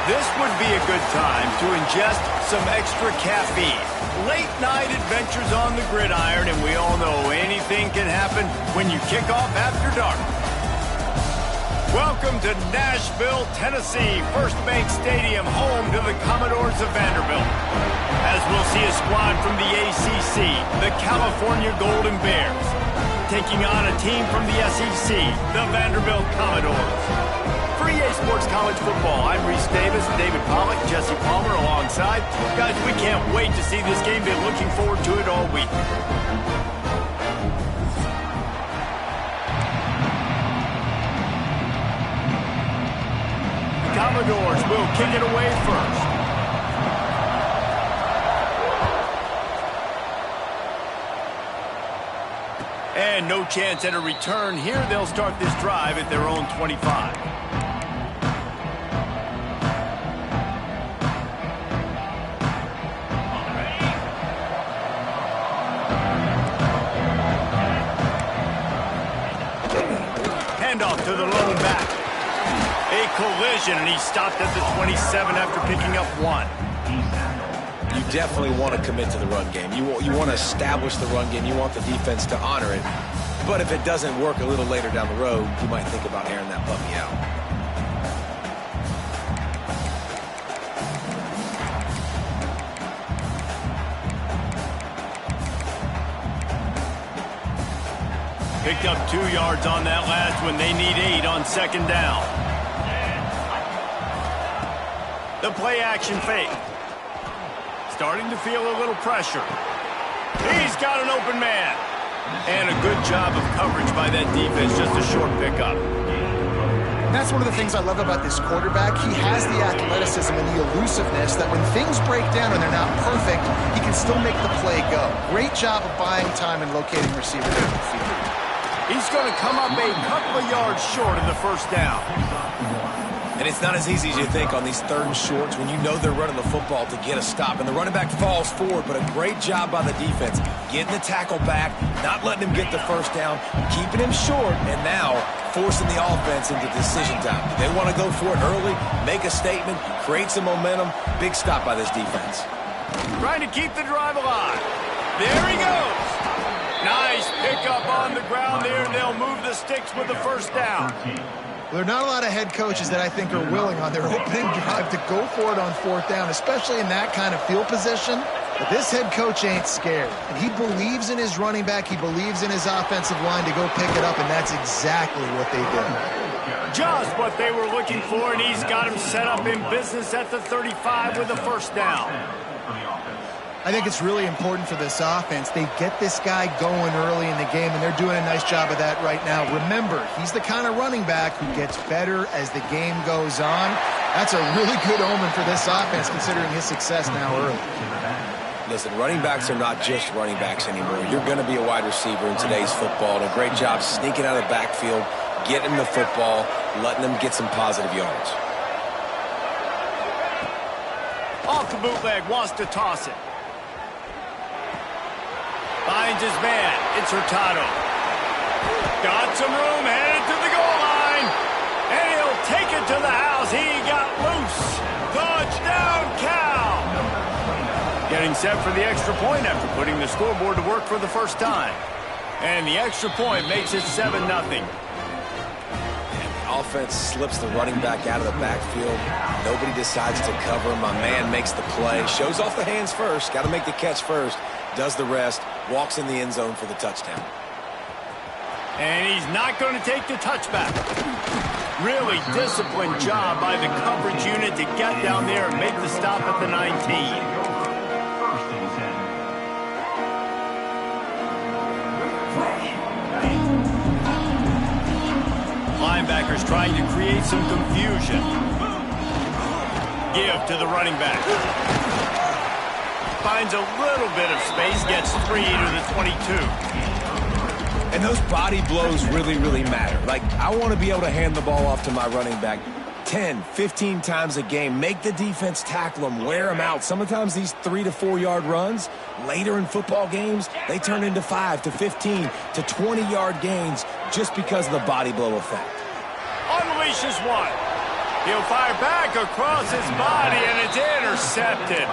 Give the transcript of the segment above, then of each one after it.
This would be a good time to ingest some extra caffeine. Late night adventures on the gridiron, and we all know anything can happen when you kick off after dark. Welcome to Nashville, Tennessee, First Bank Stadium, home to the Commodores of Vanderbilt. As we'll see a squad from the ACC, the California Golden Bears, taking on a team from the SEC, the Vanderbilt Commodores. For EA Sports College Football, I'm Reese Davis, David Pollack, Jesse Palmer alongside. Guys, we can't wait to see this game. Been looking forward to it all week. The Commodores will kick it away first. And no chance at a return here. They'll start this drive at their own 25. Handoff to the lone back. A collision, and he stopped at the 27 after picking up one. You definitely want to commit to the run game. You want to establish the run game. You want the defense to honor it. But if it doesn't work a little later down the road, you might think about airing that puppy out. Picked up 2 yards on that last one. They need 8 on second down. The play action fake. Starting to feel a little pressure. He's got an open man. And a good job of coverage by that defense. Just a short pickup. That's one of the things I love about this quarterback. He has the athleticism and the elusiveness that when things break down and they're not perfect, he can still make the play go. Great job of buying time and locating receivers down the field. He's going to come up a couple of yards short of the first down. And it's not as easy as you think on these third and shorts when you know they're running the football to get a stop. And the running back falls forward, but a great job by the defense. Getting the tackle back, not letting him get the first down, keeping him short, and now forcing the offense into decision time. Do they want to go for it early, make a statement, create some momentum? Big stop by this defense. Trying to keep the drive alive. There he goes. Nice pickup on the ground there. They'll move the sticks with the first down. There are not a lot of head coaches that I think are willing on their opening drive to go for it on fourth down, especially in that kind of field position. But this head coach ain't scared. And he believes in his running back. He believes in his offensive line to go pick it up, and that's exactly what they did. Just what they were looking for, and he's got him set up in business at the 35 with the first down. I think it's really important for this offense. They get this guy going early in the game, and they're doing a nice job of that right now. Remember, he's the kind of running back who gets better as the game goes on. That's a really good omen for this offense, considering his success now early. Listen, running backs are not just running backs anymore. You're going to be a wide receiver in today's football. And a great job sneaking out of the backfield, getting the football, letting them get some positive yards. Off the bootleg, wants to toss it. Finds his man. It's Hurtado. Got some room, headed to the goal line. And he'll take it to the house. He got loose. Touchdown, Cal. Getting set for the extra point after putting the scoreboard to work for the first time. And the extra point makes it 7-0. Offense slips the running back out of the backfield. Nobody decides to cover him. My man makes the play. Shows off the hands first. Got to make the catch first. Does the rest. Walks in the end zone for the touchdown. And he's not going to take the touchback. Really disciplined job by the coverage unit to get down there and make the stop at the 19. Linebackers trying to create some confusion. Give to the running back. Finds a little bit of space, gets 3 to the 22. And those body blows really, really matter. Like, I want to be able to hand the ball off to my running back 10, 15 times a game. Make the defense tackle them, wear them out. Sometimes these 3 to 4 yard runs, later in football games, they turn into 5 to 15 to 20 yard gains just because of the body blow effect. Unleashes one. He'll fire back across his body, and it's intercepted.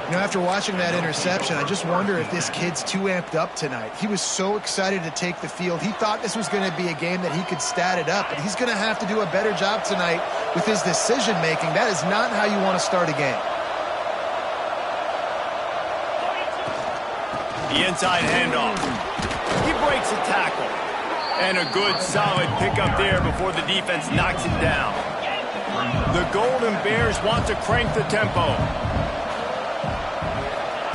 You know, after watching that interception, I just wonder if this kid's too amped up tonight. He was so excited to take the field. He thought this was going to be a game that he could stat it up, but he's going to have to do a better job tonight with his decision-making. That is not how you want to start a game. The inside handoff. He breaks a tackle. And a good, solid pickup there before the defense knocks it down. The Golden Bears want to crank the tempo.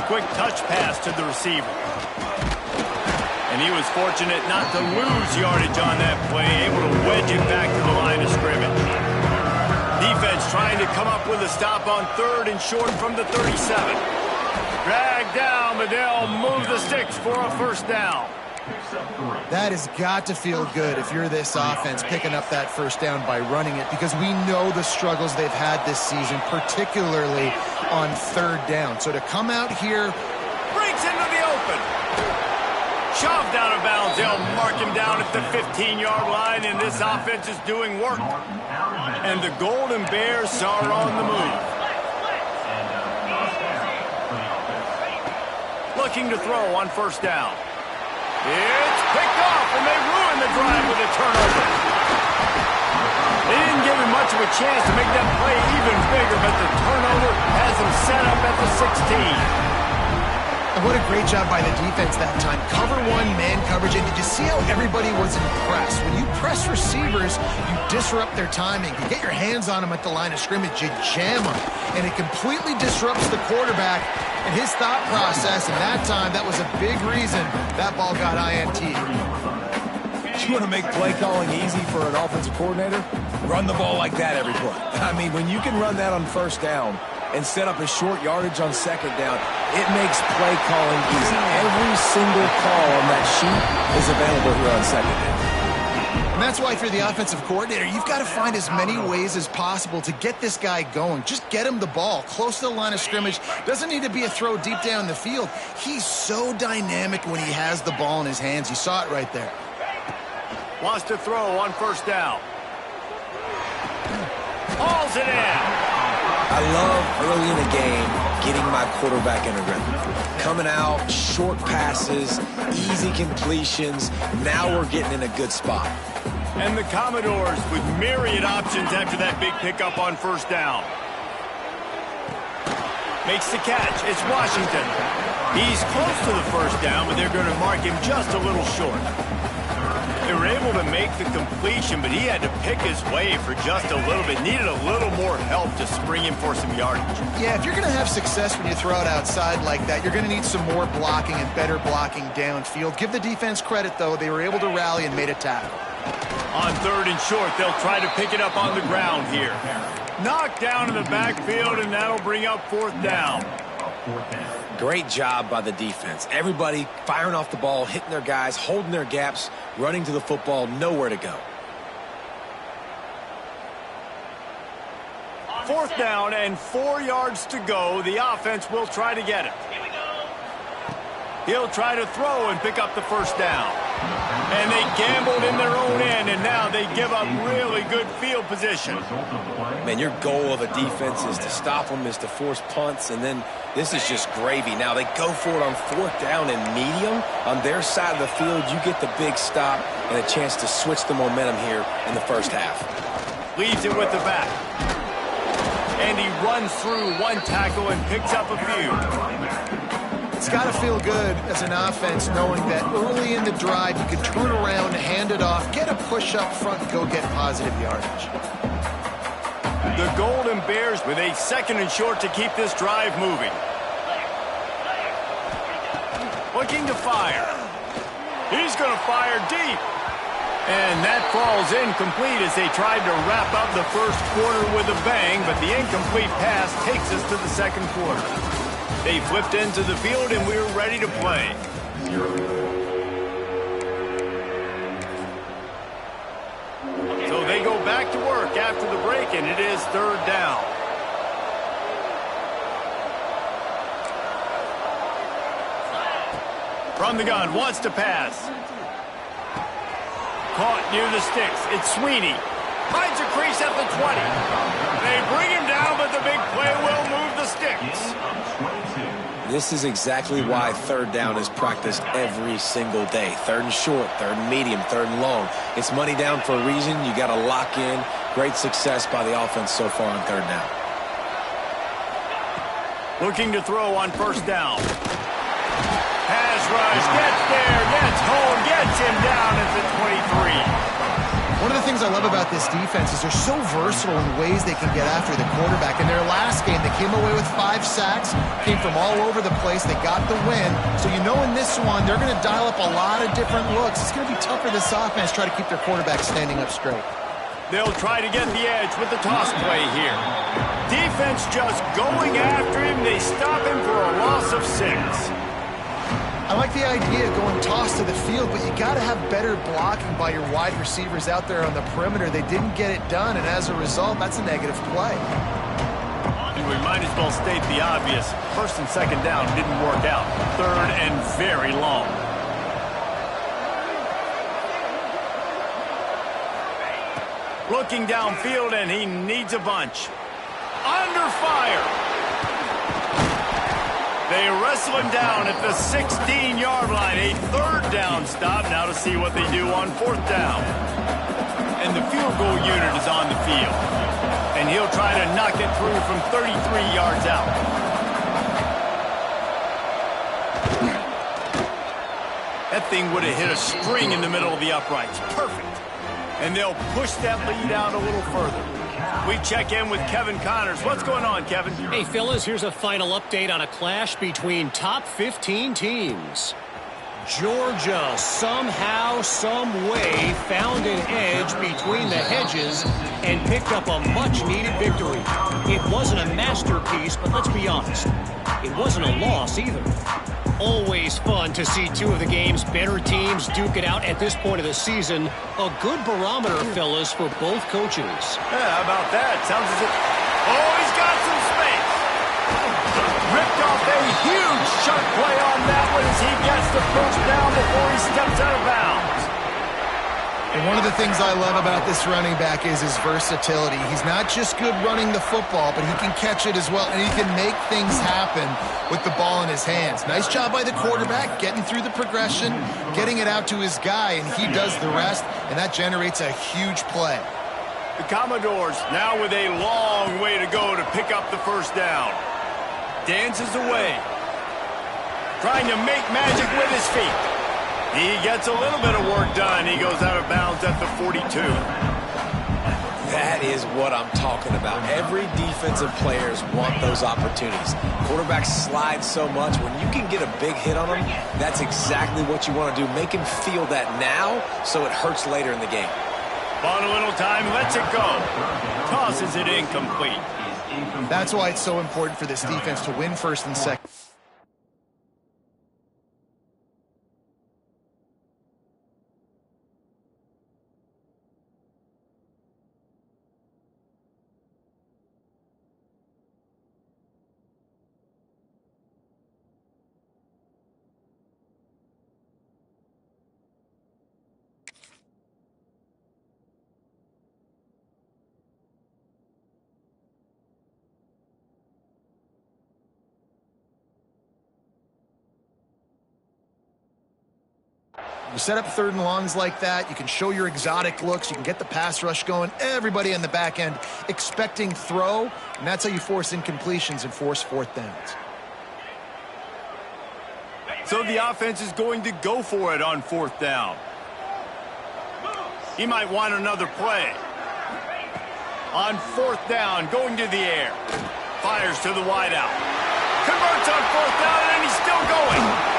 Quick touch pass to the receiver. And he was fortunate not to lose yardage on that play, able to wedge it back to the line of scrimmage. Defense trying to come up with a stop on 3rd and short from the 37. Dragged down, but they'll move the sticks for a first down. That has got to feel good if you're this offense picking up that first down by running it, because we know the struggles they've had this season, particularly on 3rd down. So to come out here, breaks into the open. Shoved out of bounds. They'll mark him down at the 15-yard line, and this offense is doing work. And the Golden Bears are on the move. Looking to throw on first down. It's picked off, and they ruin the drive with a turnover. They didn't give him much of a chance to make that play even bigger, but the turnover has him set up at the 16. And what a great job by the defense that time. Cover 1, man coverage, and did you see how everybody was impressed? When you press receivers, you disrupt their timing. You get your hands on them at the line of scrimmage, you jam them, and it completely disrupts the quarterback and his thought process, and that time, that was a big reason that ball got INT. You want to make play calling easy for an offensive coordinator? Run the ball like that every play. I mean, when you can run that on first down and set up a short yardage on second down, it makes play calling easy. Every single call on that sheet is available here on second down. And that's why if you're the offensive coordinator, you've got to find as many ways as possible to get this guy going. Just get him the ball close to the line of scrimmage. Doesn't need to be a throw deep down the field. He's so dynamic when he has the ball in his hands. You saw it right there. Wants to throw on first down. Hauls it in. I love early in the game getting my quarterback in a rhythm. Coming out, short passes, easy completions. Now we're getting in a good spot. And the Commodores with myriad options after that big pickup on first down. Makes the catch. It's Washington. He's close to the first down, but they're going to mark him just a little short. They were able to make the completion, but he had to pick his way for just a little bit. Needed a little more help to spring him for some yardage. Yeah, if you're going to have success when you throw it outside like that, you're going to need some more blocking and better blocking downfield. Give the defense credit, though. They were able to rally and made a tackle. On 3rd and short, they'll try to pick it up on the ground here. Knocked down in the backfield, and that'll bring up 4th down. Great job by the defense. Everybody firing off the ball, hitting their guys, holding their gaps, running to the football, nowhere to go. 4th down and 4 yards to go. The offense will try to get it. He'll try to throw and pick up the first down. And they gambled in their own end, and now they give up really good field position. Man, your goal of a defense is to stop them, is to force punts, and then this is just gravy. Now they go for it on 4th down and medium. On their side of the field, you get the big stop and a chance to switch the momentum here in the first half. Leads it with the back. And he runs through one tackle and picks up a few. It's got to feel good as an offense knowing that early in the drive you can turn around, hand it off, get a push up front, and go get positive yardage. The Golden Bears with a 2nd and short to keep this drive moving. Looking to fire. He's going to fire deep. And that falls incomplete as they tried to wrap up the first quarter with a bang, but the incomplete pass takes us to the 2nd quarter. They flipped into the field, and we're ready to play. So they go back to work after the break, and it is 3rd down. From the gun, wants to pass. Caught near the sticks. It's Sweeney. Finds a crease He's at the 20. They bring him down, but the big play will move the sticks. This is exactly why third down is practiced every single day. Third and short, third and medium, third and long. It's money down for a reason. You got to lock in. Great success by the offense so far on third down. Looking to throw on first down. Pass rush, gets there, gets home, gets him down at the 23. One of the things I love about this defense is they're so versatile in ways they can get after the quarterback. In their last game, they came away with 5 sacks, came from all over the place. They got the win. So you know in this one, they're going to dial up a lot of different looks. It's going to be tough for this offense to try to keep their quarterback standing up straight. They'll try to get the edge with the toss play here. Defense just going after him. They stop him for a loss of 6. I like the idea of going toss to the field, but you got to have better blocking by your wide receivers out there on the perimeter. They didn't get it done, and as a result, that's a negative play. We might as well state the obvious. First and second down didn't work out. Third and very long. Looking downfield, and he needs a bunch. Under fire. They wrestle him down at the 16-yard line. A third down stop now to see what they do on fourth down. And the field goal unit is on the field. And he'll try to knock it through from 33 yards out. That thing would have hit a string in the middle of the uprights. Perfect. And they'll push that lead out a little further. We check in with Kevin Connors. What's going on, Kevin? Hey, fellas, here's a final update on a clash between top 15 teams. Georgia somehow, some way found an edge between the hedges and picked up a much-needed victory. It wasn't a masterpiece, but let's be honest, it wasn't a loss either. Always fun to see two of the game's better teams duke it out at this point of the season. A good barometer, fellas, for both coaches. Yeah, how about that? Sounds as if... Oh, he's got some space. Ripped off a huge chunk play on that one as he gets the first down before he steps out of bounds. And one of the things I love about this running back is his versatility. He's not just good running the football, but he can catch it as well, and he can make things happen with the ball in his hands. Nice job by the quarterback, getting through the progression, getting it out to his guy, and he does the rest, and that generates a huge play. The Commodores now with a long way to go to pick up the first down. Dances away. Trying to make magic with his feet. He gets a little bit of work done. He goes out of bounds at the 42. That is what I'm talking about. Every defensive players want those opportunities. Quarterbacks slide so much. When you can get a big hit on them, that's exactly what you want to do. Make him feel that now so it hurts later in the game. Bought a little time, lets it go. Tosses it incomplete. That's why it's so important for this defense to win first and second. You set up third and longs like that, you can show your exotic looks, you can get the pass rush going, everybody on the back end expecting throw, and that's how you force incompletions and force fourth downs. So the offense is going to go for it on fourth down. He might want another play. On fourth down, going to the air. Fires to the wideout. Converts on fourth down, and he's still going.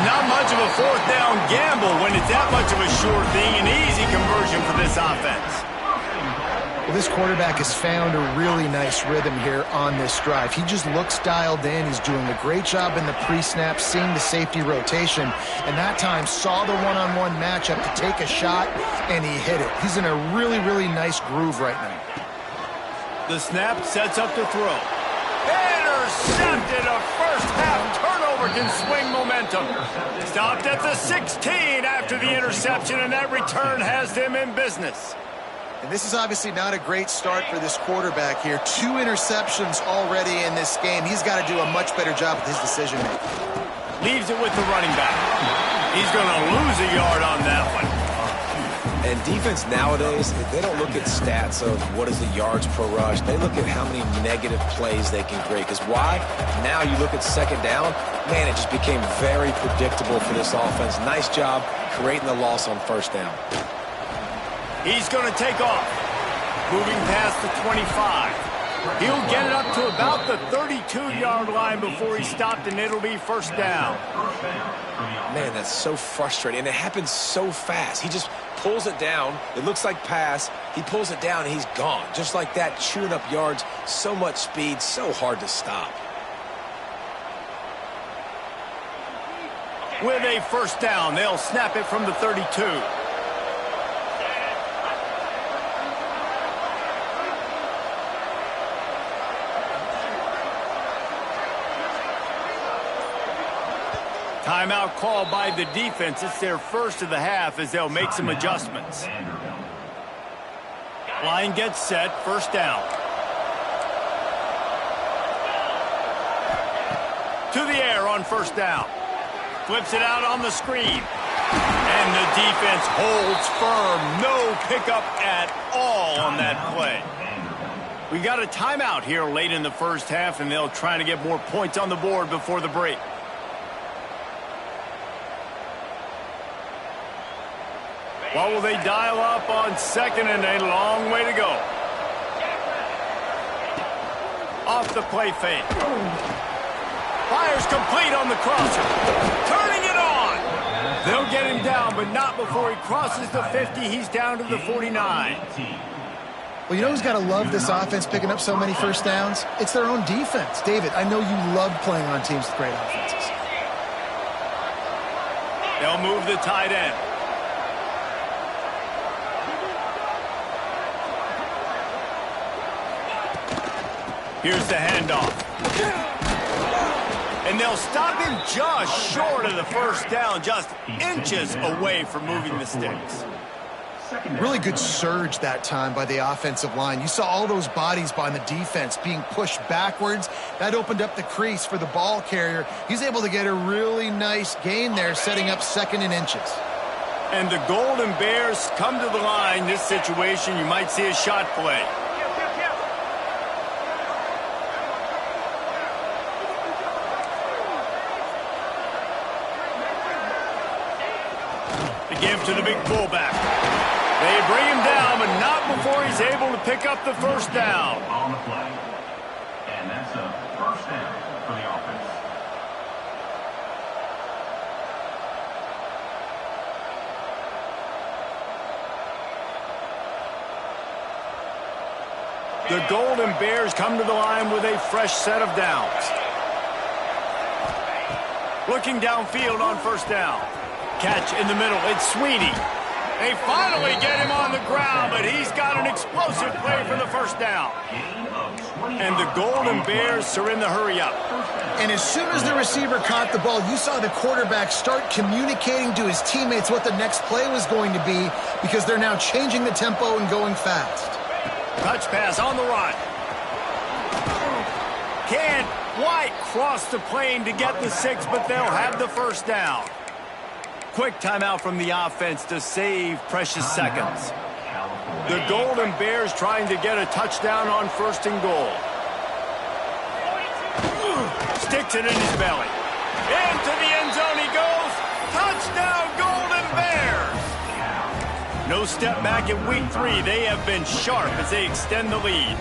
Not much of a fourth down gamble when it's that much of a sure thing, an easy conversion for this offense. Well, this quarterback has found a really nice rhythm here on this drive. He just looks dialed in. He's doing a great job in the pre-snap, seeing the safety rotation, and that time saw the one-on-one matchup to take a shot, and he hit it. He's in a really, really nice groove right now. The snap sets up to throw. Intercepted. A first-half turnover can swing momentum. Stopped at the 16 after the interception, and that return has them in business. And this is obviously not a great start for this quarterback here. 2 interceptions already in this game. He's got to do a much better job with his decision-making. Leaves it with the running back. He's going to lose a yard on that one. And defense nowadays, they don't look at stats of what is the yards per rush. They look at how many negative plays they can create. Because why? Now you look at second down, man, it just became very predictable for this offense. Nice job creating the loss on first down. He's going to take off. Moving past the 25. He'll get it up to about the 32-yard line before he's stopped, and it'll be first down. Man, that's so frustrating, and it happens so fast. He just pulls it down. It looks like pass. He pulls it down, and he's gone. Just like that, chewing up yards. So much speed, so hard to stop. With a first down, they'll snap it from the 32. Timeout called by the defense. It's their first of the half as they'll make some adjustments. Line gets set, first down. To the air on first down. Flips it out on the screen. And the defense holds firm. No pickup at all on that play. We got a timeout here late in the first half, and they'll try to get more points on the board before the break. What will they dial up on second and a long way to go? Off the play fake. Fires complete on the crosser. Turning it on. They'll get him down, but not before he crosses the 50. He's down to the 49. Well, you know who's got to love this offense picking up so many first downs? It's their own defense. David, I know you love playing on teams with great offenses. They'll move the tight end. Here's the handoff. And they'll stop him just short of the first down, just inches away from moving the sticks. Really good surge that time by the offensive line. You saw all those bodies by the defense being pushed backwards. That opened up the crease for the ball carrier. He's able to get a really nice gain there, setting up second and inches. And the Golden Bears come to the line. This situation, you might see a shot play. Give to the big fullback. They bring him down, but not before he's able to pick up the first down. On the play. And that's a first down for the offense. The Golden Bears come to the line with a fresh set of downs. Looking downfield on first down. Catch in the middle. It's Sweeney. They finally get him on the ground, but he's got an explosive play for the first down. And the Golden Bears are in the hurry-up. And as soon as the receiver caught the ball, you saw the quarterback start communicating to his teammates what the next play was going to be because they're now changing the tempo and going fast. Touch pass on the run. Can't quite cross the plane to get the 6, but they'll have the first down. Quick timeout from the offense to save precious seconds. The Golden Bears trying to get a touchdown on first and goal. Sticks it in his belly. Into the end zone he goes. Touchdown, Golden Bears! No step back in week 3. They have been sharp as they extend the lead.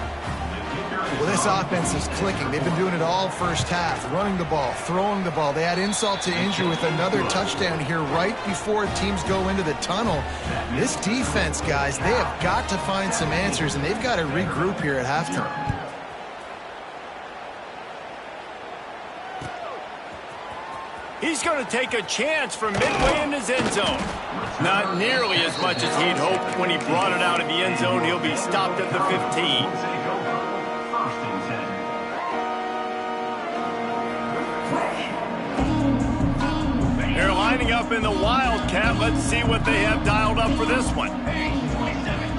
Well, this offense is clicking. They've been doing it all first half, running the ball, throwing the ball. They add insult to injury with another touchdown here right before teams go into the tunnel. This defense, guys, they have got to find some answers, and they've got to regroup here at halftime. He's going to take a chance from midway in his end zone. Not nearly as much as he'd hoped when he brought it out of the end zone. He'll be stopped at the 15. They're lining up in the Wildcat. Let's see what they have dialed up for this one.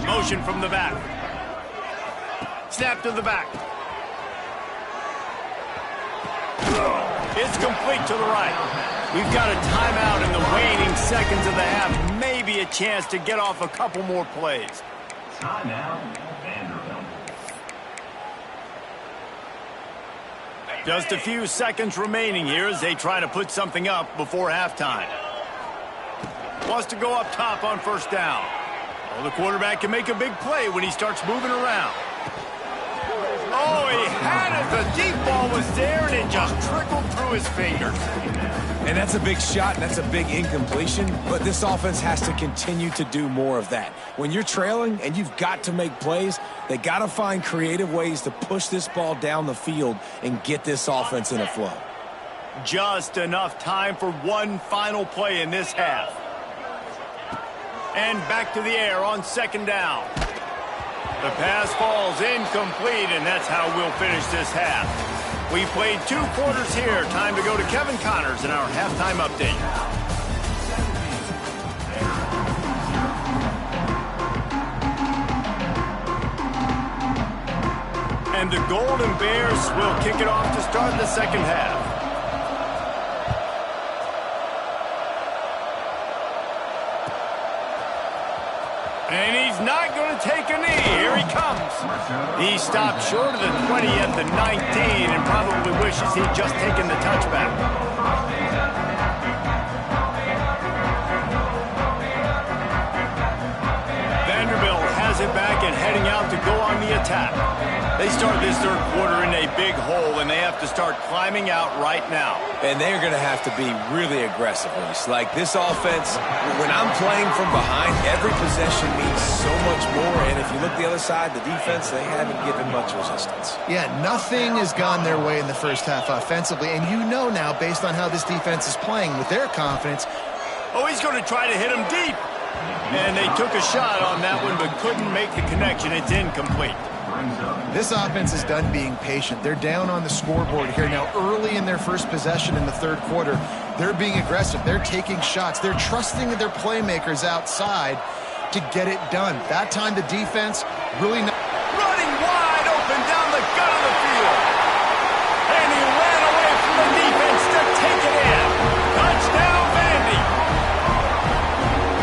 Motion from the back. Snap to the back. It's complete to the right. We've got a timeout in the waning seconds of the half. Maybe a chance to get off a couple more plays. Timeout, Vanderbilt. Just a few seconds remaining here as they try to put something up before halftime. Wants to go up top on first down. Well, the quarterback can make a big play when he starts moving around. Oh, he had it. The deep ball was there, and it just trickled through his fingers. And that's a big shot, and that's a big incompletion, but this offense has to continue to do more of that. When you're trailing and you've got to make plays, they got to find creative ways to push this ball down the field and get this offense in a flow. Just enough time for one final play in this half. And back to the air on second down. The pass falls incomplete, and that's how we'll finish this half. We played 2 quarters here. Time to go to Kevin Connors in our halftime update. And the Golden Bears will kick it off to start the second half. And he's not going to take a knee. Here he comes. He stopped short of the 20 at the 19 and probably wishes he'd just taken the touchback. Vanderbilt has it back and heading out to go on the attack. They start this third quarter in a big hole, and they have to start climbing out right now. And they're going to have to be really aggressive, Reese. Like this offense, when I'm playing from behind, every possession means so much more. And if you look the other side, the defense, they haven't given much resistance. Yeah, nothing has gone their way in the first half offensively. And you know now, based on how this defense is playing with their confidence. Oh, he's going to try to hit him deep. And they took a shot on that one but couldn't make the connection. It's incomplete. This offense is done being patient. They're down on the scoreboard here now early in their first possession in the third quarter. They're being aggressive. They're taking shots. They're trusting their playmakers outside to get it done. That time the defense really... Running wide open down the gut of the field. And he ran away from the defense to take it in. Touchdown, Vandy.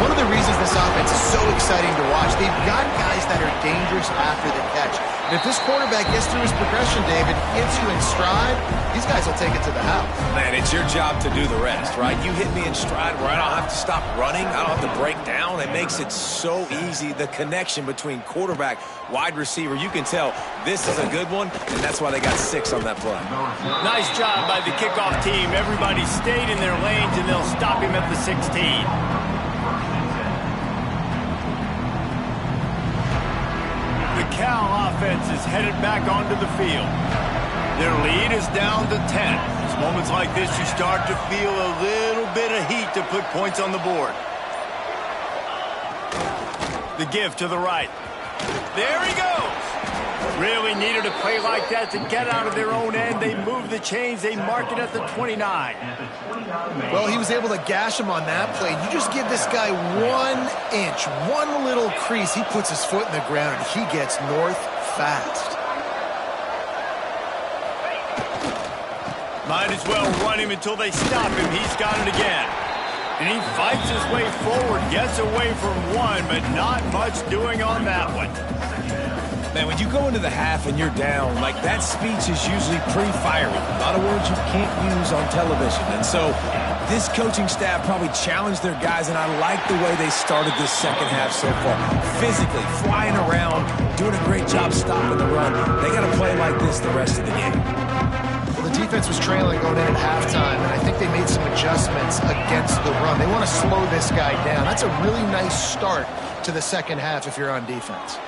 One of the reasons this offense is so exciting to watch, they've got guys that are dangerous after the catch. And if this quarterback gets through his progression, David, hits you in stride, these guys will take it to the house. Man, it's your job to do the rest, right? You hit me in stride where I don't have to stop running. I don't have to break down. It makes it so easy. The connection between quarterback, wide receiver, you can tell this is a good one, and that's why they got 6 on that play. Nice job by the kickoff team. Everybody stayed in their lanes, and they'll stop him at the 16. The Cal offense is headed back onto the field. Their lead is down to 10. It's moments like this you start to feel a little bit of heat to put points on the board. The give to the right. There he goes. Really needed a play like that to get out of their own end. They move the chains. They mark it at the 29. Well, he was able to gash him on that play. You just give this guy 1 inch, one little crease. He puts his foot in the ground, and he gets north fast. Might as well run him until they stop him. He's got it again. And he fights his way forward, gets away from one, but not much doing on that one. Man, when you go into the half and you're down, like that speech is usually pretty fiery. A lot of words you can't use on television. And so this coaching staff probably challenged their guys, and I like the way they started this second half so far. Physically, flying around, doing a great job stopping the run. They got to play like this the rest of the game. Well, the defense was trailing going in at halftime, and I think they made some adjustments against the run. They want to slow this guy down. That's a really nice start to the second half if you're on defense.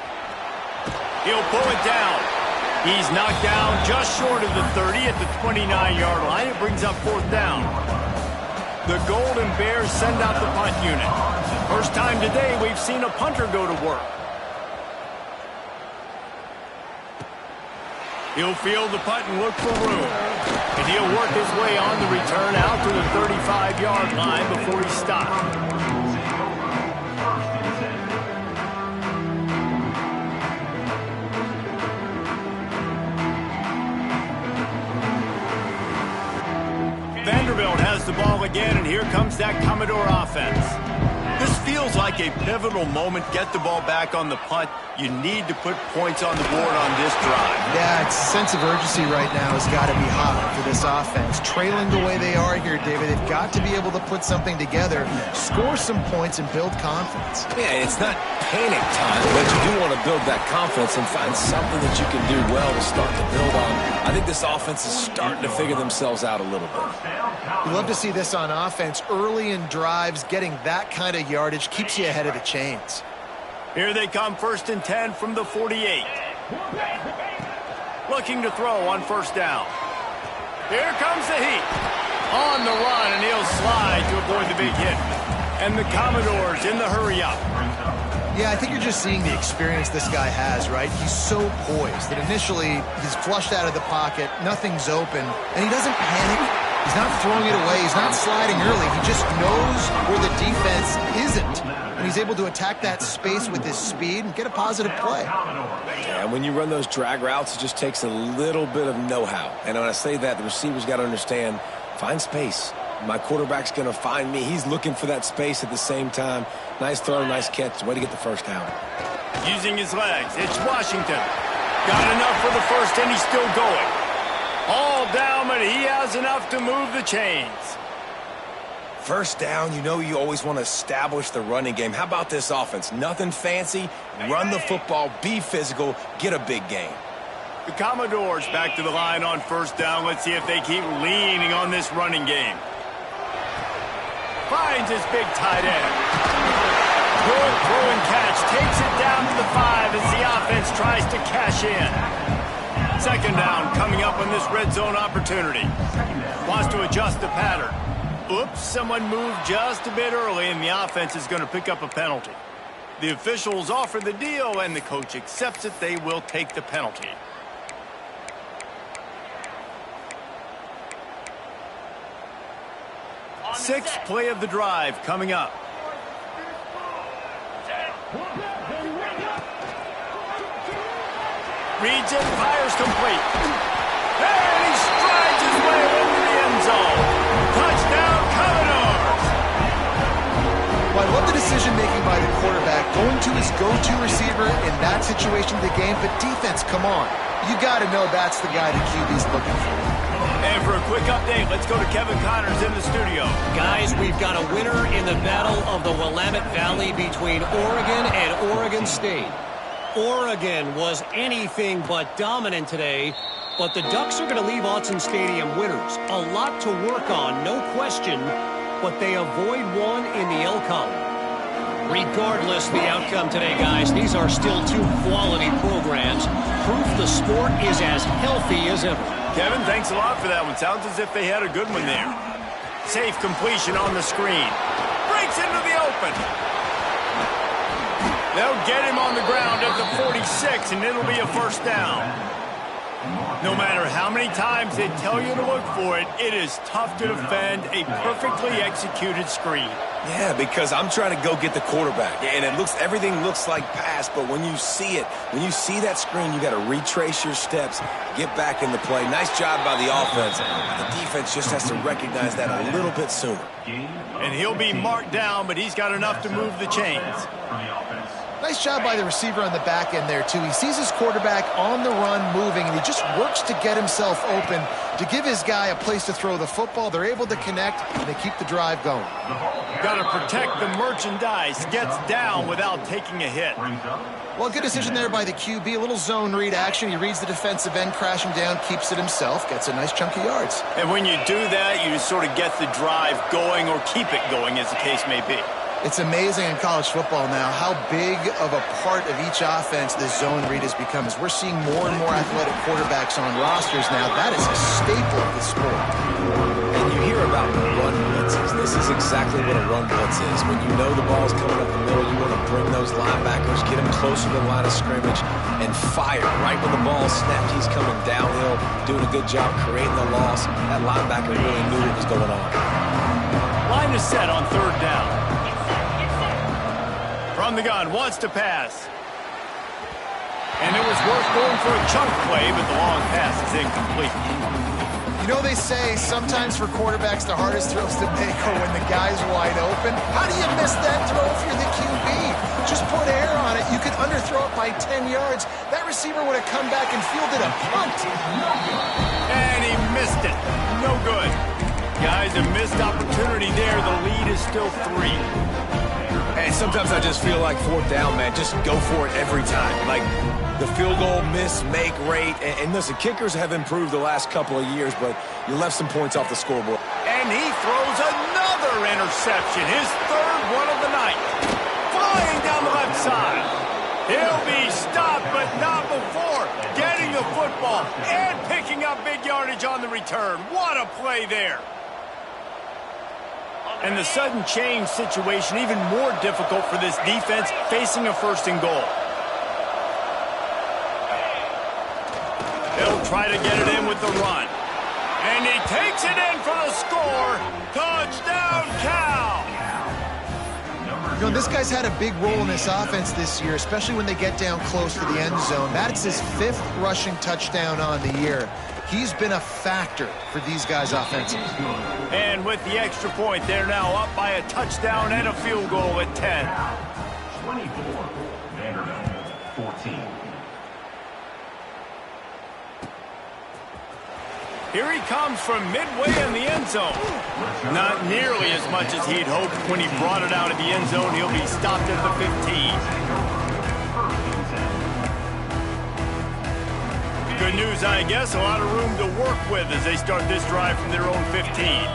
He'll pull it down. He's knocked down just short of the 30 at the 29-yard line. It brings up fourth down. The Golden Bears send out the punt unit. First time today we've seen a punter go to work. He'll field the punt and look for room. And he'll work his way on the return out to the 35-yard line before he stops. Field has the ball again, and here comes that Commodore offense. This feels like a pivotal moment. Get the ball back on the punt. You need to put points on the board on this drive. Yeah, it's sense of urgency right now has got to be high for this offense. Trailing the way they are here, David, they've got to be able to put something together, score some points, and build confidence. Yeah, it's not panic time, but you do want to build that confidence and find something that you can do well to start to build on. I think this offense is starting to figure themselves out a little bit. We love to see this on offense. Early in drives, getting that kind of yardage keeps you ahead of the chains. Here they come, 1st and 10 from the 48. Looking to throw on 1st down. Here comes the heat. On the run, and he'll slide to avoid the big hit. And the Commodores in the hurry-up. Yeah, I think you're just seeing the experience this guy has, right? He's so poised that initially he's flushed out of the pocket, nothing's open, and he doesn't panic. He's not throwing it away. He's not sliding early. He just knows where the defense isn't. And he's able to attack that space with his speed and get a positive play. Yeah, and when you run those drag routes, it just takes a little bit of know-how. And when I say that, the receiver's got to understand, find space. My quarterback's going to find me. He's looking for that space at the same time. Nice throw, nice catch. Way to get the 1st down. Using his legs, it's Washington. Got enough for the 1st, and he's still going. All down, but he has enough to move the chains. 1st down, you know you always want to establish the running game. How about this offense? Nothing fancy. Run the football, be physical, get a big gain. The Commodores back to the line on 1st down. Let's see if they keep leaning on this running game. Finds his big tight end. Good throw and catch. Takes it down to the 5 as the offense tries to cash in. 2nd down coming up on this red zone opportunity. Wants to adjust the pattern. Oops, someone moved just a bit early, and the offense is going to pick up a penalty. The officials offer the deal, and the coach accepts it. They will take the penalty. Sixth play of the drive coming up. Reads it, fires complete. And he strides his way into the end zone. Touchdown, Commodores! Well, I love the decision-making by the quarterback, going to his go-to receiver in that situation of the game. But defense, come on. You got to know that's the guy the QB's looking for. And for a quick update, let's go to Kevin Connors in the studio. Guys, we've got a winner in the battle of the Willamette Valley between Oregon and Oregon State. Oregon was anything but dominant today, but the Ducks are going to leave Autzen Stadium winners. A lot to work on, no question, but they avoid one in the Elcom. Regardless the outcome today, guys, these are still 2 quality programs. Proof the sport is as healthy as ever. Kevin, thanks a lot for that one. Sounds as if they had a good one there. Safe completion on the screen. Breaks into the open. They'll get him on the ground at the 46, and it'll be a 1st down. No matter how many times they tell you to look for it, it is tough to defend a perfectly executed screen. Yeah, because I'm trying to go get the quarterback, and everything looks like pass, but when you see it, when you see that screen, you got to retrace your steps, get back in the play. Nice job by the offense. The defense just has to recognize that a little bit sooner. And he'll be marked down, but he's got enough to move the chains. Nice job by the receiver on the back end there, too. He sees his quarterback on the run moving, and he just works to get himself open to give his guy a place to throw the football. They're able to connect, and they keep the drive going. Got to protect the merchandise. Gets down without taking a hit. Well, good decision there by the QB. A little zone read action. He reads the defensive end, crashing down, keeps it himself, gets a nice chunk of yards. And when you do that, you just sort of get the drive going or keep it going, as the case may be. It's amazing in college football now how big of a part of each offense this zone read has become. As we're seeing more and more athletic quarterbacks on rosters now, that is a staple of the sport. And you hear about run blitzes. This is exactly what a run blitz is. When you know the ball's coming up the middle, you want to bring those linebackers, get them closer to the line of scrimmage, and fire. Right when the ball's snapped, he's coming downhill, doing a good job creating the loss. That linebacker really knew what was going on. Line is set on 3rd down. From the gun, wants to pass. And it was worth going for a chunk play, but the long pass is incomplete. You know, they say sometimes for quarterbacks the hardest throws to make are when the guy's wide open. How do you miss that throw if you're the QB? Just put air on it. You could underthrow it by 10 yards. That receiver would have come back and fielded a punt. And he missed it. No good. Guys, a missed opportunity there. The lead is still 3. And sometimes I just feel like 4th down, man. Just go for it every time. Like the field goal miss-make rate. And listen, kickers have improved the last couple of years, but you left some points off the scoreboard. And he throws another interception. His 3rd one of the night. Flying down the left side. He'll be stopped, but not before getting the football and picking up big yardage on the return. What a play there. And the sudden change situation even more difficult for this defense facing a 1st and goal. They'll try to get it in with the run. And he takes it in for the score. Touchdown, Cal! You know, this guy's had a big role in this offense this year, especially when they get down close to the end zone. That's his 5th rushing touchdown on the year. He's been a factor for these guys offensively. And with the extra point, they're now up by a touchdown and a field goal at 10. 24, Vanderbilt, 14. Here he comes from midway in the end zone. Not nearly as much as he'd hoped when he brought it out of the end zone. He'll be stopped at the 15. Good news, I guess. A lot of room to work with as they start this drive from their own 15.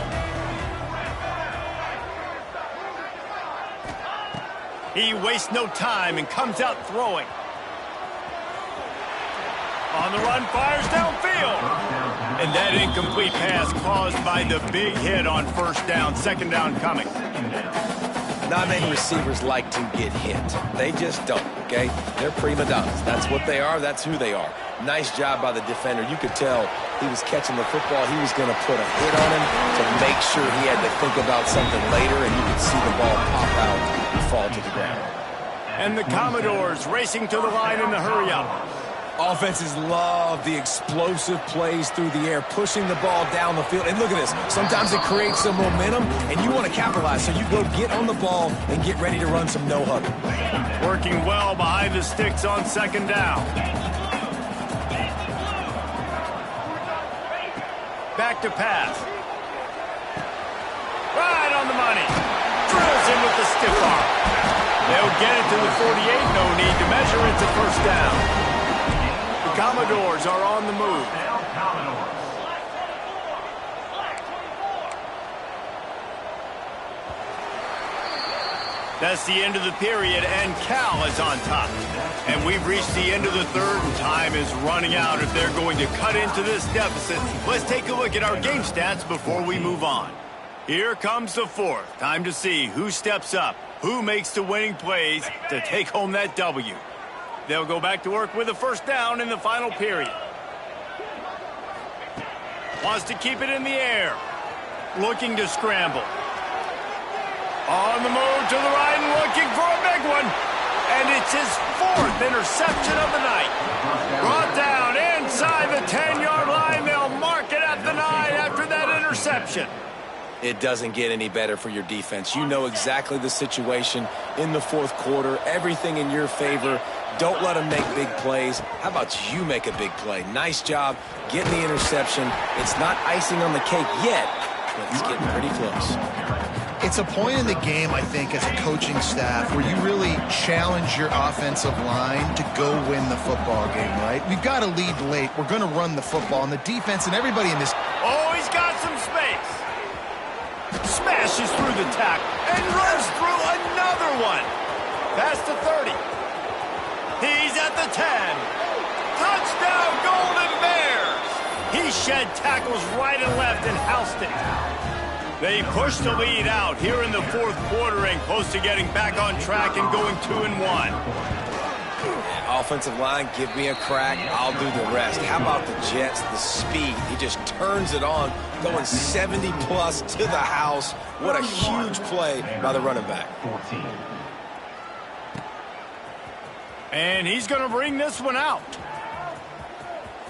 He wastes no time and comes out throwing. On the run, fires downfield. And that incomplete pass caused by the big hit on 1st down. 2nd down coming. Not many receivers like to get hit. They just don't, okay? They're prima donnas. That's what they are. That's who they are. Nice job by the defender. You could tell he was catching the football. He was going to put a hit on him to make sure he had to think about something later, and you could see the ball pop out and fall to the ground. And the Commodores racing to the line in the hurry-up. Offenses love the explosive plays through the air, pushing the ball down the field. And look at this. Sometimes it creates some momentum, and you want to capitalize. So you go get on the ball and get ready to run some no-huddle. Working well behind the sticks on 2nd down. Back to pass. Right on the money. Drills in with the stiff arm. They'll get it to the 48. No need to measure. It's a 1st down. The Commodores are on the move. That's the end of the period, and Cal is on top. And we've reached the end of the 3rd, and time is running out if they're going to cut into this deficit. Let's take a look at our game stats before we move on. Here comes the 4th. Time to see who steps up, who makes the winning plays to take home that W. They'll go back to work with a 1st down in the final period. Wants to keep it in the air. Looking to scramble. On the move to the right and looking for a big one. And it's his 4th interception of the night. Brought down inside the 10-yard line. They'll mark it at the 9 after that interception. It doesn't get any better for your defense. You know exactly the situation in the 4th quarter. Everything in your favor. Don't let them make big plays. How about you make a big play? Nice job getting the interception. It's not icing on the cake yet, but it's getting pretty close. It's a point in the game, I think, as a coaching staff where you really challenge your offensive line to go win the football game, right? We've got to lead late. We're going to run the football, and the defense and everybody in this... Oh, he's got some space. Smashes through the tackle and runs through another one. Past the 30. He's at the 10. Touchdown, Golden Bears. He shed tackles right and left and housed it. They push the lead out here in the 4th quarter and close to getting back on track and going 2-1. Offensive line, give me a crack. I'll do the rest. How about the Jets, the speed? He just turns it on, going 70-plus to the house. What a huge play by the running back. 14. And he's going to bring this one out.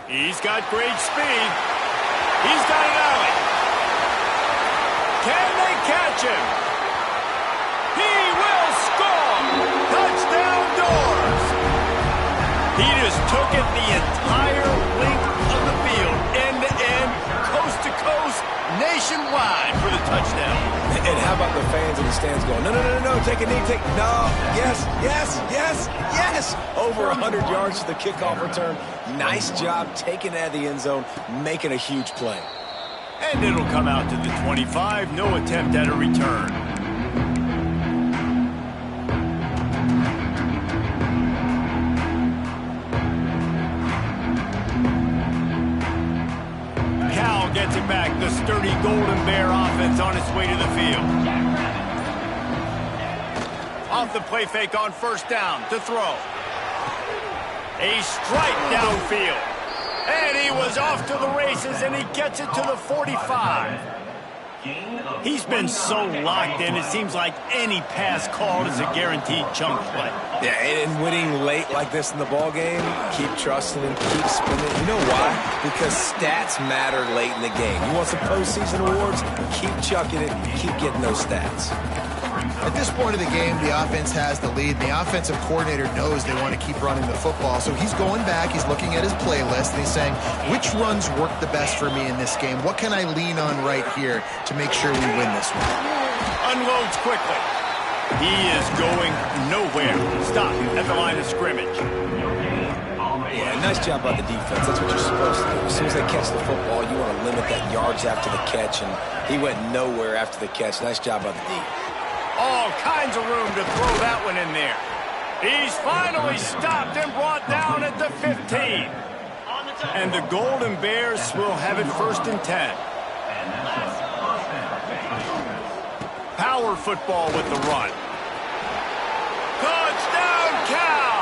He's got great speed. He's got an alley. Can they catch him? He will score. Touchdown Doors. He just took it the entire length of the field, end-to-end, coast-to-coast, nationwide for the touchdown. And how about the fans in the stands going, no, no, no, no, take a knee, no, yes, yes, yes, yes. Over 100 yards to the kickoff return. Nice job taking it out of the end zone, making a huge play. And it'll come out to the 25, no attempt at a return. Cal gets it back, the sturdy Golden Bear offense on its way to the field. Off the play fake on first down to throw. A strike downfield. And he was off to the races, and he gets it to the 45. He's been so locked in, it seems like any pass called is a guaranteed chunk play. Yeah, and winning late like this in the ball game, keep trusting him, keep spinning. You know why? Because stats matter late in the game. You want some postseason awards? Keep chucking it, keep getting those stats. At this point of the game, the offense has the lead. The offensive coordinator knows they want to keep running the football. So he's going back, he's looking at his playlist, and he's saying, which runs work the best for me in this game? What can I lean on right here to make sure we win this one? Unloads quickly. He is going nowhere. Stop at the line of scrimmage. Yeah, nice job by the defense. That's what you're supposed to do. As soon as they catch the football, you want to limit that yards after the catch, and he went nowhere after the catch. Nice job by the D. All kinds of room to throw that one in there. He's finally stopped and brought down at the 15. And the Golden Bears will have it 1st and 10. Power football with the run. Touchdown, Cal!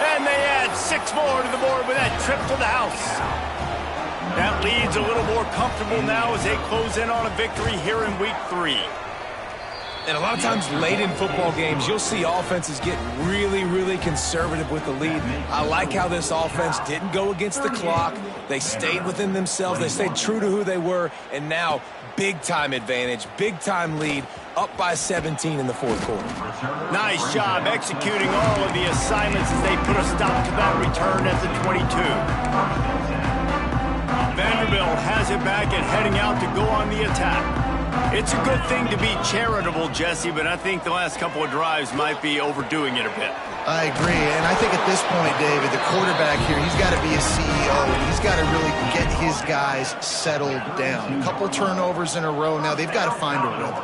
And they add 6 more to the board with that trip to the house. That lead's a little more comfortable now as they close in on a victory here in Week 3. And a lot of times late in football games, you'll see offenses get really, really conservative with the lead. I like how this offense didn't go against the clock. They stayed within themselves. They stayed true to who they were. And now, big-time advantage, big-time lead, up by 17 in the 4th quarter. Nice job executing all of the assignments as they put a stop to that return at the 22. Vanderbilt has it back and heading out to go on the attack. It's a good thing to be charitable, Jesse, but I think the last couple of drives might be overdoing it a bit. I agree, and I think at this point, David, the quarterback here, he's got to be a CEO, and he's got to really get his guys settled down. A couple turnovers in a row now. They've got to find a rhythm.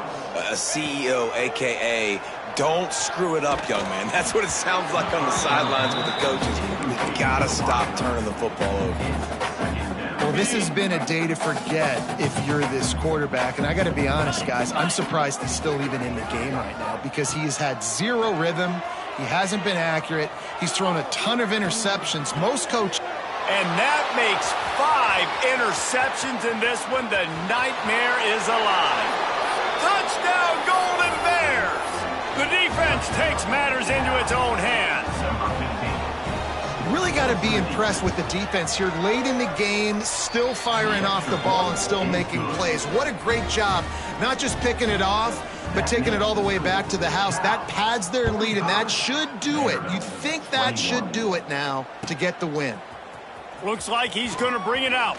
A CEO, a.k.a. don't screw it up, young man. That's what it sounds like on the sidelines with the coaches. You've got to stop turning the football over. Well, this has been a day to forget if you're this quarterback. And I got to be honest, guys, I'm surprised he's still even in the game right now because he has had 0 rhythm. He hasn't been accurate. He's thrown a ton of interceptions. Most coaches. And that makes 5 interceptions in this one. The nightmare is alive. Touchdown, Golden Bears. The defense takes matters into its own hands. Really got to be impressed with the defense here late in the game, still firing off the ball and still making plays. What a great job, not just picking it off, but taking it all the way back to the house. That pads their lead, and that should do it. You think that should do it now to get the win. Looks like he's going to bring it out.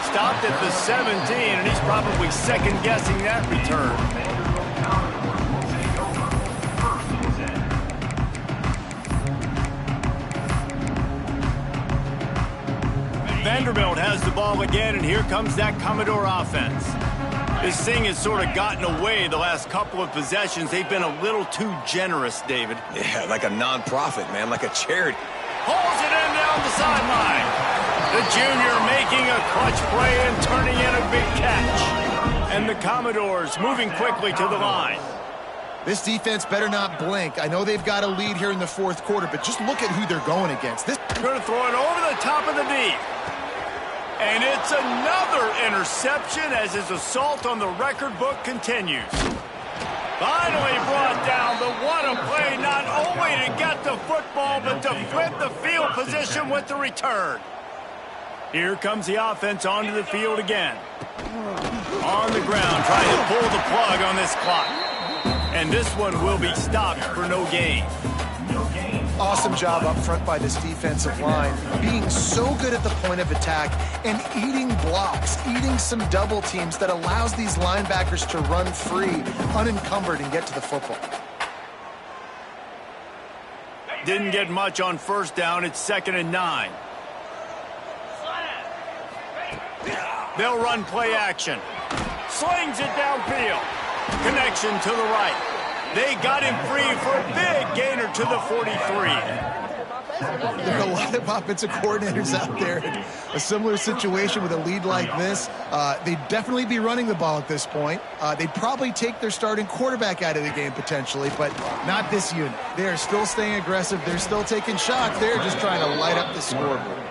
Stopped at the 17, and he's probably second-guessing that return. Vanderbilt has the ball again, and here comes that Commodore offense. This thing has sort of gotten away the last couple of possessions. They've been a little too generous, David. Yeah, like a non-profit, man, like a charity. Pulls it in down the sideline. The junior making a clutch play and turning in a big catch. And the Commodores moving quickly to the line. This defense better not blink. I know they've got a lead here in the 4th quarter, but just look at who they're going against. This going to throw it over the top of the D. And it's another interception as his assault on the record book continues. Finally brought down, but what a play, not only to get the football, but to flip the field position with the return. Here comes the offense onto the field again. On the ground, trying to pull the plug on this clock. And this one will be stopped for no gain. Awesome job up front by this defensive line, being so good at the point of attack and eating blocks, eating some double teams that allows these linebackers to run free, unencumbered, and get to the football. Didn't get much on first down. It's 2nd and 9. They'll run play action. Slings it downfield. Connection to the right. They got him free for a big gainer to the 43. There are a lot of offensive coordinators out there in a similar situation with a lead like this. They'd definitely be running the ball at this point. They'd probably take their starting quarterback out of the game potentially, but not this unit. They are still staying aggressive. They're still taking shots. They're just trying to light up the scoreboard.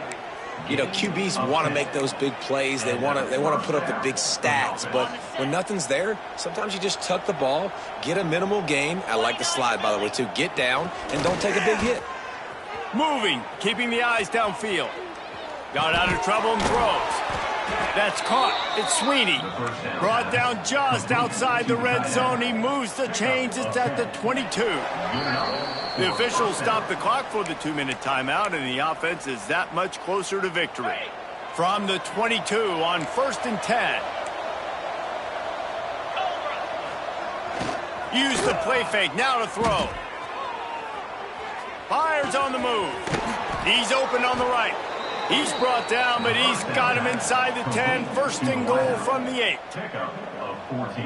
You know, QBs want to make those big plays. They want to put up the big stats. But when nothing's there, sometimes you just tuck the ball, get a minimal gain. I like the slide, by the way, too. Get down and don't take a big hit. Moving, keeping the eyes downfield. Got out of trouble and throws. That's caught. It's Sweeney. Brought down just outside the red zone. He moves the chains. It's at the 22. The officials stop the clock for the 2-minute timeout, and the offense is that much closer to victory. From the 22 on 1st and 10. Use the play fake. Now to throw. Fires on the move. He's open on the right. He's brought down, but he's got him inside the 10. 1st and goal from the 8.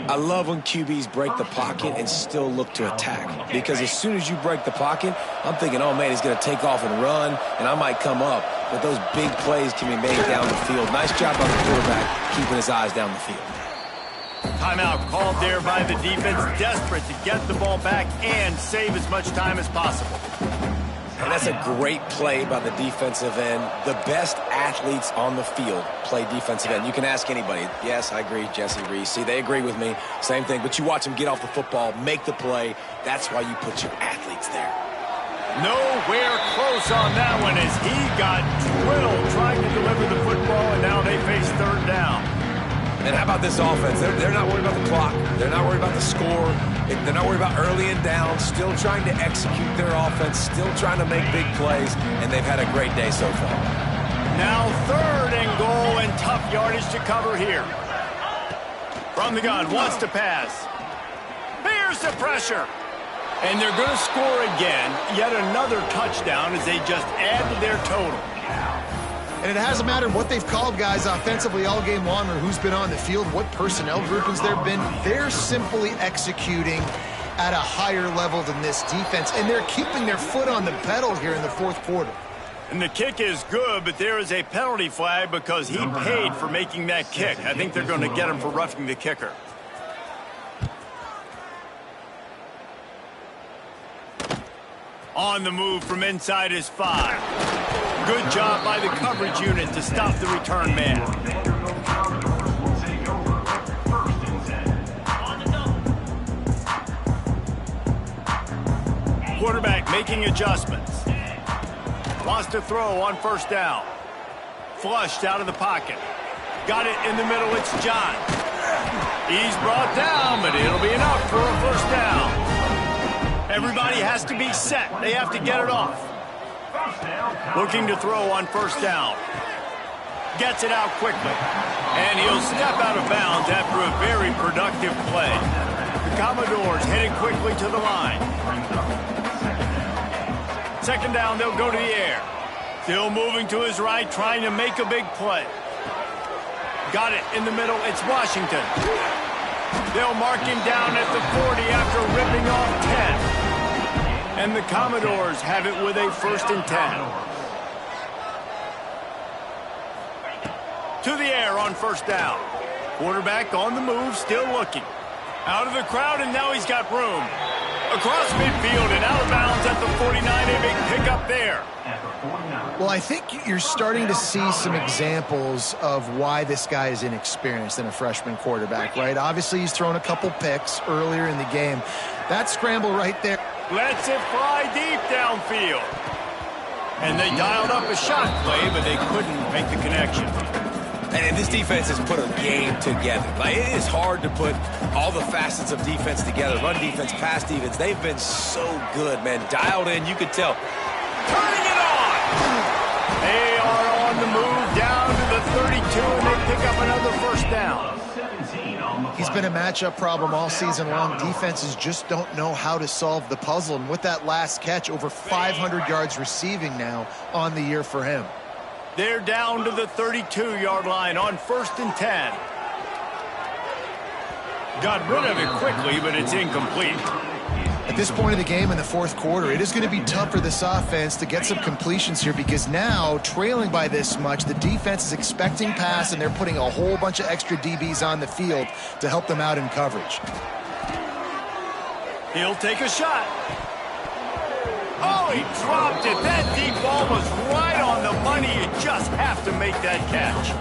I love when QBs break the pocket and still look to attack. Because as soon as you break the pocket, I'm thinking, oh, man, he's going to take off and run, and I might come up. But those big plays can be made down the field. Nice job by the quarterback keeping his eyes down the field. Timeout called there by the defense, desperate to get the ball back and save as much time as possible. And that's a great play by the defensive end. The best athletes on the field play defensive end. You can ask anybody. Yes, I agree, Jesse Reese. See, they agree with me. Same thing. But you watch them get off the football, make the play. That's why you put your athletes there. Nowhere close on that one as he got drilled trying to deliver the football, and now they face 3rd down. And how about this offense? They're not worried about the clock. They're not worried about the score. They're not worried about early and down. Still trying to execute their offense. Still trying to make big plays. And they've had a great day so far. Now 3rd and goal and tough yardage to cover here. From the gun, wants to pass. Bears the pressure. And they're going to score again. Yet another touchdown as they just add to their total. And it hasn't mattered what they've called guys offensively all game long or who's been on the field, what personnel groupings there have been. They're simply executing at a higher level than this defense, and they're keeping their foot on the pedal here in the 4th quarter. And the kick is good, but there is a penalty flag because he paid for making that kick. I think they're going to get him for roughing the kicker. On the move from inside his 5. Good job by the coverage unit to stop the return man. Quarterback making adjustments. Wants to throw on 1st down. Flushed out of the pocket. Got it in the middle. It's John. He's brought down, but it'll be enough for a 1st down. Everybody has to be set. They have to get it off. Looking to throw on 1st down. Gets it out quickly. And he'll step out of bounds after a very productive play. The Commodores heading quickly to the line. 2nd down, they'll go to the air. Still moving to his right, trying to make a big play. Got it in the middle. It's Washington. They'll mark him down at the 40 after ripping off 10. And the Commodores have it with a 1st and 10. To the air on 1st down. Quarterback on the move, still looking. Out of the crowd, and now he's got room. Across midfield and out of bounds at the 49. A big pickup there. Well, I think you're starting to see some examples of why this guy is inexperienced in a freshman quarterback, right? Obviously, he's thrown a couple picks earlier in the game. That scramble right there. Lets it fly deep downfield. And they dialed up a shot play, but they couldn't make the connection. And this defense has put a game together. Like, it is hard to put all the facets of defense together. Run defense, pass defense. They've been so good, man. Dialed in, you could tell. Turning it on! They are on the move down to the 32, and they pick up another first down. He's been a matchup problem all season long. Defenses just don't know how to solve the puzzle. And with that last catch, over 500 yards receiving now on the year for him. They're down to the 32-yard line on 1st and 10. Got rid of it quickly, but it's incomplete. At this point of the game in the fourth quarter, it is going to be tough for this offense to get some completions here because now, trailing by this much, the defense is expecting pass, and they're putting a whole bunch of extra DBs on the field to help them out in coverage. He'll take a shot. Oh, he dropped it. That deep ball was right on the money. You just have to make that catch.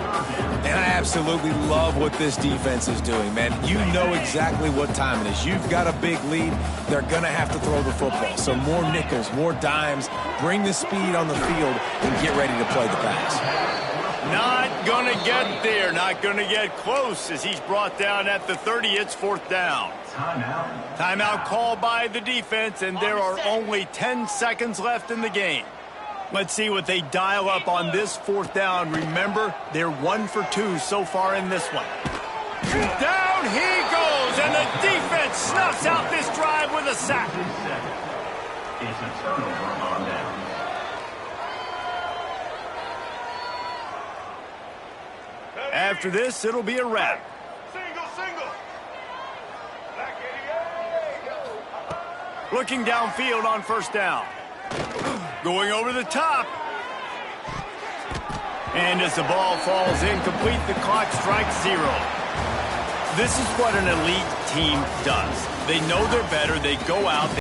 And I absolutely love what this defense is doing, man. You know exactly what time it is. You've got a big lead. They're going to have to throw the football. So more nickels, more dimes. Bring the speed on the field and get ready to play the pass. Not going to get there. Not going to get close as he's brought down at the 30. It's 4th down. Timeout called by the defense, and there are only 10 seconds left in the game. Let's see what they dial up on this 4th down. Remember, they're 1 for 2 so far in this one. Down he goes, and the defense snuffs out this drive with a sack. It's a turnover on down. After this, it'll be a wrap. Looking downfield on 1st down. Going over the top. And as the ball falls incomplete, the clock strikes 0. This is what an elite team does. They know they're better. They go out.